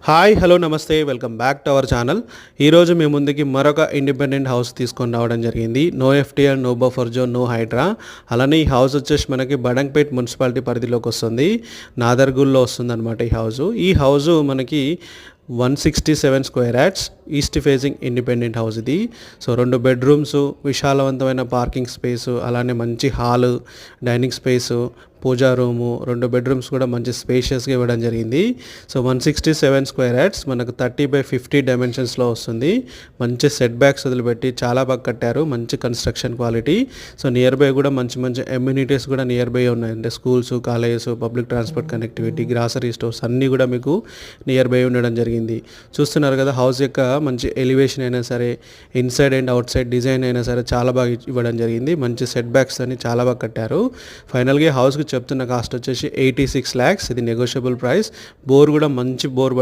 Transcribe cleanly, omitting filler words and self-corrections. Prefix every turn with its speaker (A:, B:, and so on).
A: Hi hello నమస్తే welcome back to our channel. ఈరోజు మీ ముందుకి మరొక ఇండిపెండెంట్ హౌస్ తీసుకొని రావడం జరిగింది. No FTR, no buffer zone, no Hydraa. అలానే ఈ హౌస్ వచ్చేసి మనకి బడంగ్పేట్ మున్సిపాలిటీ పరిధిలోకి వస్తుంది. నాదర్గుల్లో వస్తుంది అనమాట ఈ హౌజు. ఈ హౌజు మనకి 167 square yards east facing independent house ఇది. సో 2 బెడ్రూమ్స్, విశాలవంతమైన పార్కింగ్ స్పేసు, అలానే మంచి హాలు, డైనింగ్ స్పేసు, పూజా రూము, 2 బెడ్రూమ్స్ కూడా మంచి స్పేషియస్గా ఇవ్వడం జరిగింది. సో 167 స్క్వేర్ యార్డ్స్ మనకు 30x50 డైమెన్షన్స్లో వస్తుంది. మంచి సెట్ బ్యాక్స్ వదిలిపెట్టి చాలా బాగా కట్టారు. మంచి construction quality. So near by కూడా మంచి మంచి ఎమ్యూనిటీస్ కూడా నియర్ బై ఉన్నాయి. అంటే schools, colleges, public transport connectivity, grocery stores అన్నీ కూడా మీకు నియర్ బై ఉండడం జరిగింది. చూస్తున్నారు కదా, హౌస్ యొక్క మంచి ఎలివేషన్ అయినా సరే, inside and out side design అయినా సరే చాలా బాగా ఇవ్వడం జరిగింది. మంచి సెట్ బ్యాక్స్ అని చాలా బాగా కట్టారు. ఫైనల్గా హౌస్కి చెప్తున్న కాస్ట్ వచ్చేసి 86 lakhs. ఇది నెగోషియబుల్ ప్రైస్. బోర్ కూడా మంచి బోర్